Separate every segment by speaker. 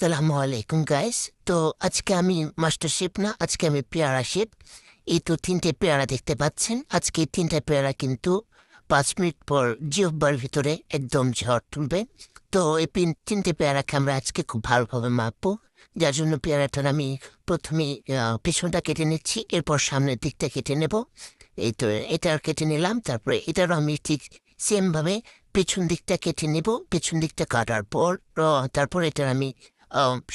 Speaker 1: আসসালামু আলাইকুম গাইস। তো আজকে আমি মাস্টার শেফ না, আজকে আমি পেয়ারা শেফ। এই তো 3টে পেয়ারা দেখতে পাচ্ছেন। আজকে এই 3টে পেয়ারা কিন্তু 5 মিনিট পর জিহ্বার ভিতরে একদম ঝড় তুলবে। তো এই 3টে পেয়ারাকে আমরা আজকে খুব ভালোভাবে মাপবো, যার জন্য পেয়ারাটার আমি প্রথমে পেছনটা কেটে নিচ্ছি, এরপর সামনের দিকটা কেটে নেব। এই তো এটার কেটে নিলাম, তারপরে এটারও আমি ঠিক সেমভাবে পেছন দিকটা কেটে নেব। পেছন দিকটা কাটার পর তারপর এটার আমি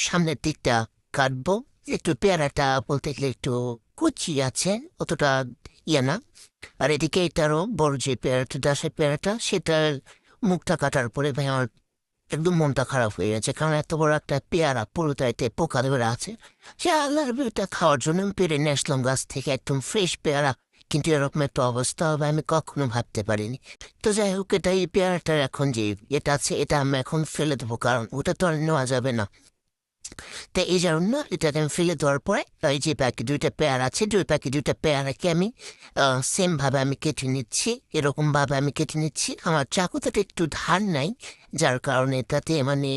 Speaker 1: সামনের দিকটা কাটবো। একটু পেয়ারাটা বলতে গেলে একটু কুচি আছে, অতটা ইয়ে না। আর এদিকে এটারও বড় যে পেয়ারাটা, দাসের পেয়ারাটা, সেটার মুখটা কাটার পরে ভাই আমার একদম মনটা খারাপ হয়ে গেছে, কারণ এত বড় একটা পেয়ারা পুরোটাইতে পোকা ধরে আছে। সে আল্লাহর এটা খাওয়ার জন্য আমি পেরে নিয়ে আসলাম গাছ থেকে, একদম ফ্রেশ পেয়ারা, কিন্তু এরকম একটা অবস্থা হবে আমি কখনো ভাবতে পারিনি। তো যাই হোক, এটা এই পেয়ারাটার এখন যে এটা আছে এটা আমি এখন ফেলে দেবো, কারণ ওটা তো আর নেওয়া যাবে না। তো এই জন্য এটাকে আমি ফেলে দেওয়ার পরে এই যে বাকি 2টা পেয়ারা আছে, বাকি 2টা পেয়ারাকে আমি সেমভাবে আমি কেটে নিচ্ছি। এরকমভাবে আমি কেটে নিচ্ছি। আমার চাকুটাতে একটু ধার নাই, যার কারণে এটাতে মানে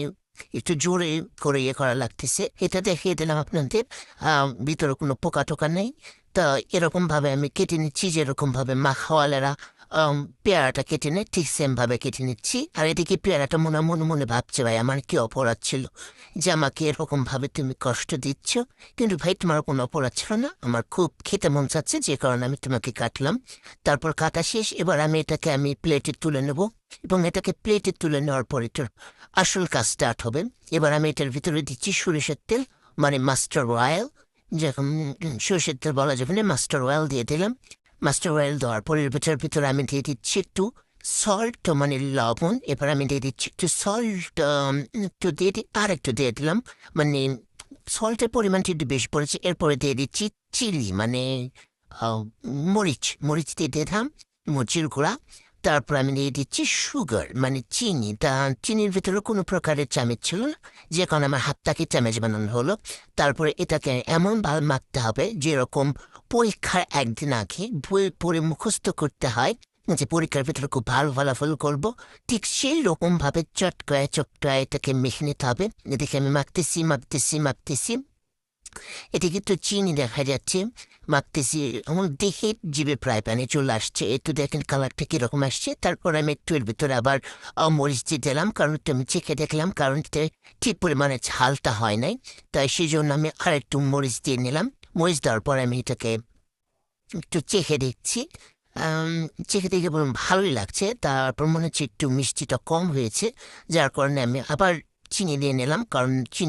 Speaker 1: একটু জোরে করে ইয়ে করা লাগতেছে। এটা দেখিয়ে দিলাম আপনাদের, ভিতরে কোনো পোকা টোকা নেই। তা এরকমভাবে আমি কেটে নিচ্ছি, যেরকমভাবে মাখাওয়ালারা পেয়ারাটা কেটে নেয় ঠিক সেমভাবে কেটে নিচ্ছি। আর এদিকে পেয়ারাটা মনে মনে মনে ভাবছে, ভাই আমার কি অপরাধ ছিল যে আমাকে এরকমভাবে তুমি কষ্ট দিচ্ছ? কিন্তু ভাই তোমার কোনো অপরাধ ছিল না, আমার খুব খেতে মন চাচ্ছে যে কারণে আমি তোমাকে কাটলাম। তারপর কাটা শেষ, এবার আমি এটাকে আমি প্লেটে তুলে নেব, এবং এটাকে প্লেটে তুলে নেওয়ার পর এটার আসল কাজ স্টার্ট হবে। এবার আমি এটার ভিতরে দিচ্ছি সরিষার তেল, মানে মাস্টার অয়েল। যেরকম সরিষার তেল বলা যাবে না, মাস্টার অয়েল দিয়ে দিলাম। মাস্টার অয়েল দেওয়ার পর এর ভিতরে আমি দিয়ে দিচ্ছি একটু সল্ট, মানে লবণ। এবার আমি দিয়ে দিচ্ছি একটু সল্ট, একটু দিয়ে আর একটু দিয়ে দিলাম, মানে সল্টের পরিমাণটা একটু বেশি পড়েছে। এরপরে দিয়ে দিচ্ছি চিলি, মানে আহ, মরিচ মরিচ দিয়ে দিলাম, মরিচের গুঁড়া। তারপর আমি দিয়ে দিচ্ছি সুগার, মানে চিনি। তা চিনির ভিতরে কোনো প্রকারের চামচ ছিল না, যে কারণে আমার হাতটাকে চামচ বানানো হলো। তারপরে এটাকে এমন ভাবে মাখতে হবে যেরকম পরীক্ষার একদিন আগে বই পড়ে মুখস্থ করতে হয়, যে পরীক্ষার ভিতরে খুব ভালো ফলাফল করবো, ঠিক সেই রকম ভাবে চটকায় চটকায় এটাকে মেখে নিতে হবে। এদিকে আমি মাখতেছি। এদিকে তো চিনি দেখা যাচ্ছে, মাখতেছি। আমার দেখে জিভে প্রায় পানি চলে আসছে। একটু দেখেন কালারটা কিরকম আসছে। তারপর আমি একটু এর ভিতরে আবার মরিচ দিয়ে দিলাম, কারণ একটু আমি চেখে দেখলাম, কারণ ঠিক পরিমাণে ঝালটা হয় নাই। তাই সেই জন্য আমি আর একটু মরিচ দিয়ে নিলাম। মরিচ দেওয়ার পর আমি এটাকে একটু চেখে দেখছি। চেখে দেখে বললাম ভালোই লাগছে। তারপর মনে হচ্ছে একটু মিষ্টিটা কম হয়েছে, যার কারণে আমি আবার চিনি দিয়ে নিলাম, কারণ চিনি